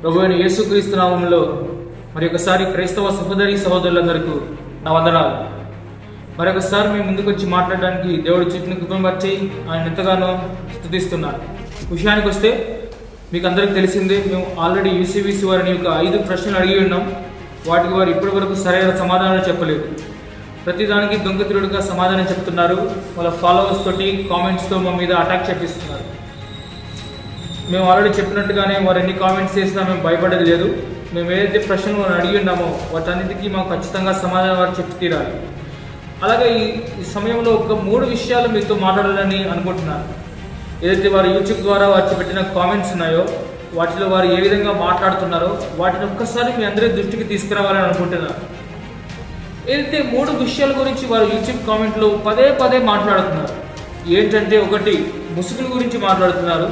ప్రభువైన యేసుక్రీస్తు నామములో మరి ఒకసారి క్రైస్తవ సహోదరి సహోదరులందరికీ నా వందనాలు. మరొకసారి మీ ముందుకు వచ్చి మాట్లాడడానికి దేవుడు చూపిన కృపను బట్టి ఆయన ఎంతగానో స్తుతిస్తున్నాను. విషయానికి వస్తే మీకు అందరికీ తెలిసిందే, మేము ఆల్రెడీ యూసీవీసీ వారిని ఒక 5 ప్రశ్నలు అడిగి ఉన్నాం. వాటికి వారు ఇప్పటి వరకు సరైన సమాధానాలు చెప్పలేదు. ప్రతిదానికి దొంగతిరుడుగా సమాధానం చెప్తున్నారు. వాళ్ళ ఫాలోవర్స్ తోటి కామెంట్స్తో మా మీద అటాక్ చేపిస్తున్నారు. మేము ఆల్రెడీ చెప్పినట్టుగానే వారు ఎన్ని కామెంట్స్ చేసినా మేము భయపడేది లేదు. మేము ఏదైతే ప్రశ్నలు మనం అడిగి ఉన్నామో వాటన్నిటికీ మాకు ఖచ్చితంగా సమాధానం వారు చెప్పి తీరాలి. అలాగే ఈ సమయంలో ఒక 3 విషయాలు మీతో మాట్లాడాలని అనుకుంటున్నాను. ఏదైతే వారు యూట్యూబ్ ద్వారా వారు పెట్టిన కామెంట్స్ ఉన్నాయో వాటిలో వారు ఏ విధంగా మాట్లాడుతున్నారో వాటిని ఒక్కసారి మీ అందరి దృష్టికి తీసుకురావాలని అనుకుంటున్నాను. ఏదైతే 3 విషయాల గురించి వారు యూట్యూబ్ కామెంట్లో పదే మాట్లాడుతున్నారు. ఏంటంటే, 1 ముసుగుల గురించి మాట్లాడుతున్నారు,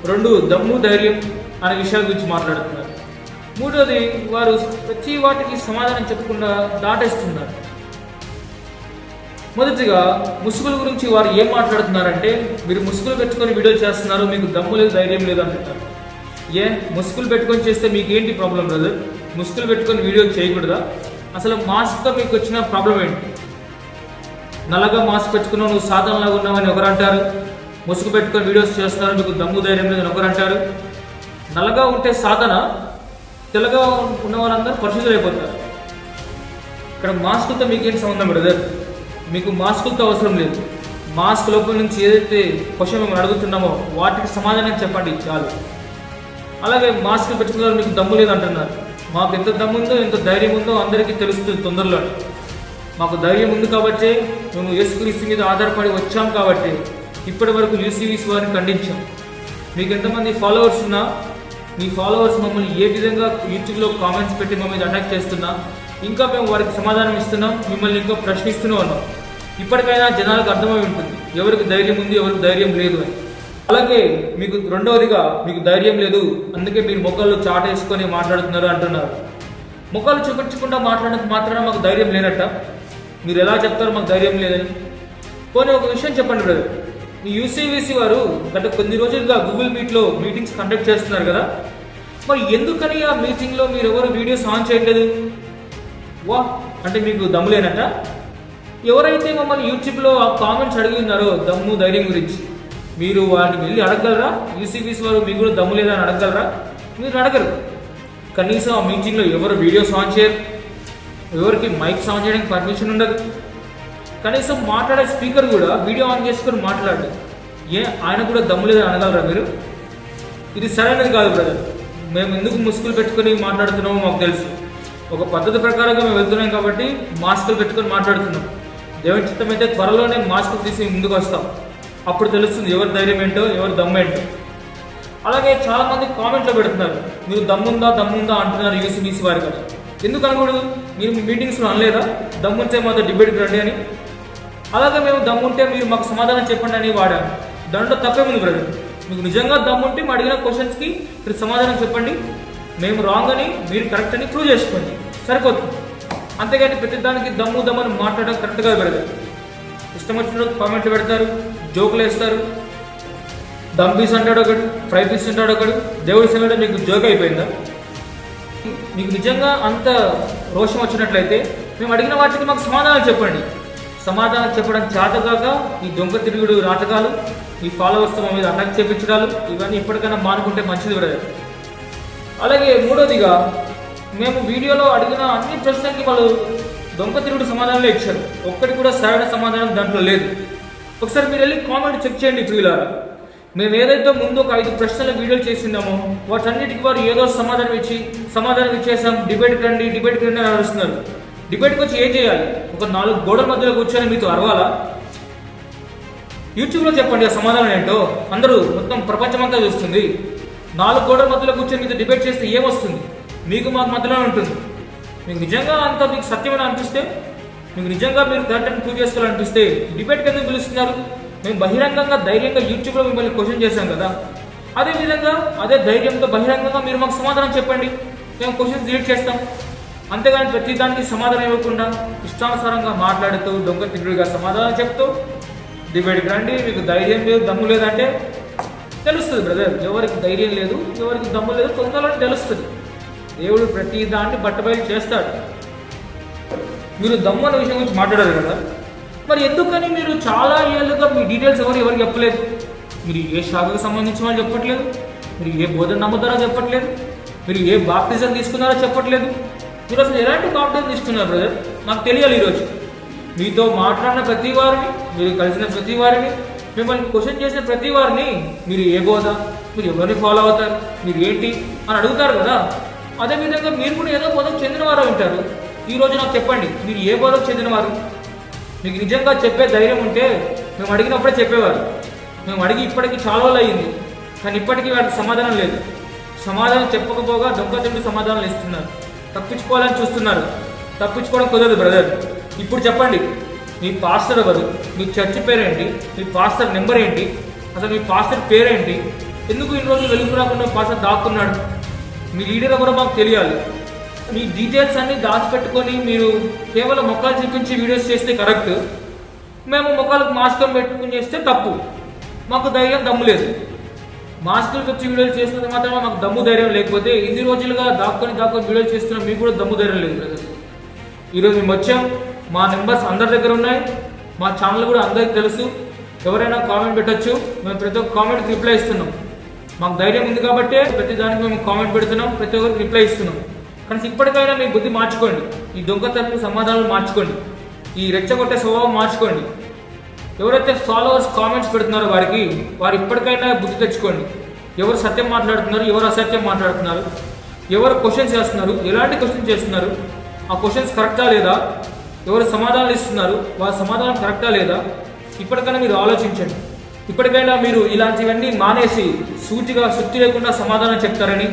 2 దమ్ము ధైర్యం అనే విషయాల గురించి మాట్లాడుతున్నారు, 3వది వారు ప్రతి వాటికి సమాధానం చెప్పకుండా దాటేస్తున్నారు. మొదటిగా ముసుగుల గురించి వారు ఏం మాట్లాడుతున్నారంటే, మీరు ముసుగులు పెట్టుకొని వీడియోలు చేస్తున్నారు, మీకు దమ్ము లేదు ధైర్యం లేదు అంటున్నారు. ముసుగులు పెట్టుకొని చేస్తే మీకు ఏంటి ప్రాబ్లం బ్రదర్? ముసుగులు పెట్టుకొని వీడియోలు చేయకూడదా? అసలు మాస్క్తో మీకు వచ్చిన ప్రాబ్లం ఏంటి? నల్లగా మాస్క్ పెట్టుకున్నావు, నువ్వు సాధనలాగా ఉన్నావని ఒకరు అంటారు. ముసుగు పెట్టుకొని వీడియోస్ చేస్తున్నారు, మీకు దమ్ము ధైర్యం లేదని ఒకరు అంటారు. నల్లగా ఉంటే సాధన, తెల్లగా ఉన్న వాళ్ళందరూ పరిశుద్ధులు అయిపోతారు. ఇక్కడ మాస్కులతో మీకేం సంబంధం బ్రదర్? మీకు మాస్కులతో అవసరం లేదు. మాస్క్ లోపల నుంచి ఏదైతే క్వశ్చన్ మేము అడుగుతున్నామో వాటికి సమాధానం చెప్పండి చాలు. అలాగే మాస్క్ పెట్టుకున్నారు, మీకు దమ్ము లేదు అంటున్నారు. మాకు ఎంత దమ్ము ఉందో ఎంత ధైర్యం ఉందో అందరికీ తెలుస్తుంది తొందరలో. మాకు ధైర్యం ఉంది కాబట్టి, మేము యేసుక్రీస్తు మీద ఆధారపడి వచ్చాం కాబట్టి ఇప్పటి వరకు యూసీవీసీ వారిని ఖండించాం. మీకు ఎంతమంది ఫాలోవర్స్ ఉన్నా, మీ ఫాలోవర్స్ మమ్మల్ని ఏ విధంగా యూట్యూబ్లో కామెంట్స్ పెట్టి మా మీద అటాక్ చేస్తున్నా ఇంకా మేము వారికి సమాధానం ఇస్తున్నాం, మిమ్మల్ని ఇంకా ప్రశ్నిస్తూనే ఉన్నాం. ఇప్పటికైనా జనాలకు అర్థమై ఉంటుంది ఎవరికి ధైర్యం ఉంది ఎవరికి ధైర్యం లేదు అని. అలాగే మీకు 2వదిగా మీకు ధైర్యం లేదు, అందుకే మీరు మొక్కలు చాటేసుకొని మాట్లాడుతున్నారు అంటున్నారు. మొక్కలు చూపించకుండా మాట్లాడడానికి మాత్రాన మాకు ధైర్యం లేనట్ట? మీరు ఎలా చెప్తారు మాకు ధైర్యం లేదని? పోనీ ఒక విషయం చెప్పండి బ్రదర్, ఈ యూసీవీసీ వారు గత కొన్ని రోజులుగా గూగుల్ మీట్లో మీటింగ్స్ కండక్ట్ చేస్తున్నారు కదా, మరి ఎందుకని ఆ మీటింగ్లో మీరు ఎవరు వీడియోస్ ఆన్ చేయట్లేదు? అంటే మీకు దమ్ము లేనట్ట? ఎవరైతే మమ్మల్ని యూట్యూబ్లో ఆ కామెంట్స్ అడిగి ఉన్నారో దమ్ము ధైర్యం గురించి, మీరు వాటిని వెళ్ళి అడగగలరా? యూసీవీసీ వారు మీకు కూడా దమ్ము లేదా అని అడగగలరా? మీరు అడగరు. కనీసం ఆ మీటింగ్లో ఎవరు వీడియోస్ ఆన్ చేయరు, ఎవరికి మైక్స్ ఆన్ చేయడానికి పర్మిషన్ ఉండదు. కనీసం మాట్లాడే స్పీకర్ కూడా వీడియో ఆన్ చేసుకొని మాట్లాడు. ఆయన కూడా దమ్ము లేదని అనగలరా మీరు? ఇది సరైనది కాదు బ్రదర్. మేము ఎందుకు ముసుగులు పెట్టుకొని మాట్లాడుతున్నామో మాకు తెలుసు. ఒక పద్ధతి ప్రకారంగా మేము వెళ్తున్నాం కాబట్టి మాస్కులు పెట్టుకొని మాట్లాడుతున్నాం. దేవుని చిత్తం అయితే త్వరలోనే మాస్కులు తీసి ముందుకు వస్తాం. అప్పుడు తెలుస్తుంది ఎవరి ధైర్యం ఏంటో ఎవరి దమ్ము ఏంటో. అలాగే చాలామంది కామెంట్లో పెడుతున్నారు, మీరు దమ్ముందా అంటున్నారు యూసీబీసీ వారి కదా. ఎందుకు అనకూడదు? మీరు మీ మీటింగ్స్లో అనలేదా దమ్ముంటే మాతో డిబేట్కి రండి అని? అలాగే మేము దమ్ముంటే మీరు మాకు సమాధానం చెప్పండి అని వాడాము. దాంట్లో తప్పేముంది బ్రదర్? మీకు నిజంగా దమ్ముంటే మా అడిగిన క్వశ్చన్స్కి మీరు సమాధానం చెప్పండి. మేము రాంగ్ అని మీరు కరెక్ట్ అని ప్రూవ్ చేసుకోండి, సరిపోతుంది. అంతేగాని ప్రతిదానికి దమ్మని మాట్లాడడం కరెక్ట్ కాదు బ్రదర్. ఇష్టం వచ్చినట్టు కామెంట్లు పెడతారు, జోకులు వేస్తారు. దమ్ పీస్ అంటాడు ఒకడు, ఫ్రై పీస్ అంటాడు ఒకడు. దేవుడి సమయంలో మీకు జోక్ అయిపోయిందా? మీకు నిజంగా అంత రోషం వచ్చినట్లయితే మేము అడిగిన వాటికి మాకు సమాధానం చెప్పండి. సమాధానం చెప్పడం చేతగాక ఈ దొంగ తిరుగుడు నాటకాలు, ఈ ఫాలోవర్స్తో మా మీద అటాక్ చేపించడాలు ఇవన్నీ ఇప్పటికైనా మానుకుంటే మంచిది బ్రదర్. అలాగే 3వదిగా మేము వీడియోలో అడిగిన అన్ని ప్రశ్నలకి వాళ్ళు దొంగ తిరుగుడు సమాధానాలే ఇచ్చారు. ఒక్కటి కూడా సరైన సమాధానం దాంట్లో లేదు. ఒకసారి మీరు వెళ్ళి కామెంట్ చెక్ చేయండి ప్రియులారా. మేము ఏదైతే ముందు ఒక 5 ప్రశ్నల వీడియోలు చేసిందామో వాటన్నిటికి వారు ఏదో సమాధానం ఇచ్చేసాం, డిబేట్కి రండి అని అరుస్తున్నారు. డిబేట్కి వచ్చి ఏం చేయాలి? ఒక 4 గోడల మధ్యలో కూర్చొని మీతో అరవాలా? యూట్యూబ్లో చెప్పండి ఆ సమాధానం ఏంటో, అందరూ మొత్తం ప్రపంచమంతా చూస్తుంది. 4 గోడల మధ్యలో కూర్చొని మీతో డిబేట్ చేస్తే ఏమొస్తుంది? మీకు మాకు మధ్యలోనే ఉంటుంది. మీకు నిజంగా అంత మీకు సత్యమని అనిపిస్తే, మీకు నిజంగా మీరు కరెక్ట్ని ప్రూవ్ చేసుకోవాలనిపిస్తే డిబేట్కి ఎందుకు పిలుస్తున్నారు? మేము బహిరంగంగా ధైర్యంగా యూట్యూబ్లో మిమ్మల్ని క్వశ్చన్ చేశాం కదా, అదేవిధంగా అదే ధైర్యంతో బహిరంగంగా మీరు మాకు సమాధానం చెప్పండి, మేము క్వశ్చన్స్ డిలీట్ చేస్తాం. అంతేగాని ప్రతి దానికి సమాధానం ఇవ్వకుండా ఇష్టానుసారంగా మాట్లాడుతూ దొంగ తిరుగుడుగా సమాధానం చెప్తూ డిబేట్కి రండి, మీకు ధైర్యం లేదు దమ్ము లేదంటే తెలుస్తుంది బ్రదర్, ఎవరికి ధైర్యం లేదు, ఎవరికి దమ్ము లేదు, తొందరలో తెలుస్తుంది. దేవుడు ప్రతి దాన్ని బట్టబయలు చేస్తాడు. మీరు దమ్ము అనే విషయం గురించి మాట్లాడారు కదా, మరి ఎందుకని మీరు చాలా ఏళ్ళుగా మీ డీటెయిల్స్ ఎవరికి చెప్పలేదు? మీరు ఏ శాఖకు సంబంధించిన వాళ్ళు చెప్పట్లేదు, మీరు ఏ బోధన నమ్ముతారో చెప్పట్లేదు, మీరు ఏ బాప్టిజం తీసుకున్నారో చెప్పట్లేదు. మీరు అసలు ఎలాంటి బాప్టిజం తీసుకున్నారు బ్రదర్? నాకు తెలియాలి. ఈరోజు మీతో మాట్లాడిన ప్రతి వారిని, మీరు కలిసిన ప్రతి వారిని, మిమ్మల్ని క్వశ్చన్ చేసిన ప్రతి వారిని మీరు ఏ బోధ, మీరు ఎవరిని ఫాలో అవుతారు, మీరు ఏంటి అని అడుగుతారు కదా. అదేవిధంగా మీరు కూడా ఏదో బోధకు చెందినవారు ఉంటారు. ఈరోజు నాకు చెప్పండి, మీరు ఏ బోధకు చెందినవారు? మీకు నిజంగా చెప్పే ధైర్యం ఉంటే మేము అడిగినప్పుడే చెప్పేవారు. మేము అడిగి ఇప్పటికీ చాలా రోజులు అయ్యింది, కానీ ఇప్పటికీ వాటికి సమాధానం లేదు. సమాధానం చెప్పకపోగా దొంగ సమాధానాలు ఇస్తున్నారు, తప్పించుకోవాలని చూస్తున్నారు. తప్పించుకోవడం కుదరదు బ్రదర్. ఇప్పుడు చెప్పండి, మీ పాస్టర్ ఎవరు, మీ చర్చ్ పేరేంటి, మీ పాస్టర్ నెంబర్ ఏంటి, అసలు మీ పాస్టర్ పేరేంటి, ఎందుకు ఇన్ని రోజులు వెలుగు రాకుండా పాస్టర్ దాక్కున్నాడు, మీ లీడర్ ఎవరో మాకు తెలియాలి. మీ డీటెయిల్స్ అన్నీ దాచిపెట్టుకొని మీరు కేవలం మొక్కలు చూపించి వీడియోస్ చేస్తే కరెక్ట్, మేము మొక్కలకు మాస్క్ పెట్టుకుని చేస్తే తప్పు. మాకు ధైర్యం దమ్ము లేదు. మాస్కులు వచ్చి వీడియోలు చేస్తున్నది మాత్రమే మాకు దమ్ము ధైర్యం లేకపోతే ఇన్ని రోజులుగా దాక్కొని వీడియోలు చేస్తున్నా మీకు కూడా దమ్ము ధైర్యం లేదు బ్రదర్. ఈరోజు మేము వచ్చాం, మా నెంబర్స్ అందరి దగ్గర ఉన్నాయి, మా ఛానల్ కూడా అందరికీ తెలుసు. ఎవరైనా కామెంట్ పెట్టచ్చు, మేము ప్రతి ఒక్క కామెంట్కి రిప్లై ఇస్తున్నాం. మాకు ధైర్యం ఉంది కాబట్టి ప్రతి దానికి మేము కామెంట్ పెడుతున్నాం, ప్రతి ఒక్కరికి రిప్లై ఇస్తున్నాం. కానీ ఇప్పటికైనా మీ బుద్ధి మార్చుకోండి, ఈ దొంగతనం సమాధానాలు మార్చుకోండి, ఈ రెచ్చగొట్టే స్వభావం మార్చుకోండి. ఎవరైతే ఫాలోవర్స్ కామెంట్స్ పెడుతున్నారో వారు ఇప్పటికైనా బుద్ధి తెచ్చుకోండి. ఎవరు సత్యం మాట్లాడుతున్నారు, ఎవరు అసత్యం మాట్లాడుతున్నారు, ఎవరు క్వశ్చన్స్ చేస్తున్నారు, ఎలాంటి క్వశ్చన్స్ చేస్తున్నారు, ఆ క్వశ్చన్స్ కరెక్టా లేదా, ఎవరు సమాధానాలు ఇస్తున్నారు, వారి సమాధానం కరెక్టా లేదా, ఇప్పటికైనా మీరు ఆలోచించండి. ఇప్పటికైనా మీరు ఇలాంటివన్నీ మానేసి సూటిగా సుత్తి లేకుండా సమాధానం చెప్తారని.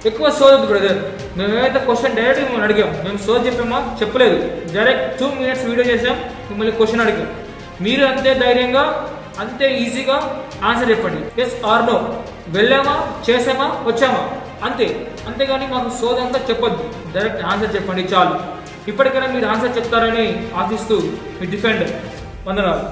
ఎక్కువ సోదదు బ్రదర్. మేము ఏమైతే క్వశ్చన్ డైరెక్ట్గా మిమ్మల్ని అడిగాం, మేము సోది చెప్పామా? చెప్పలేదు. డైరెక్ట్ 2 minutes వీడియో చేసాం, మిమ్మల్ని క్వశ్చన్ అడిగాం. మీరు అంతే ధైర్యంగా, అంతే ఈజీగా ఆన్సర్ చెప్పండి. ఎస్ ఆర్ నో, వెళ్ళామా, చేసామా, వచ్చామా, అంతే. అంతేగాని మాకు సోదంతా చెప్పొద్దు, డైరెక్ట్ ఆన్సర్ చెప్పండి చాలు. ఇప్పటికైనా మీరు ఆన్సర్ చెప్తారని ఆశిస్తూ మీ డిఫెండర్. వందనాలు.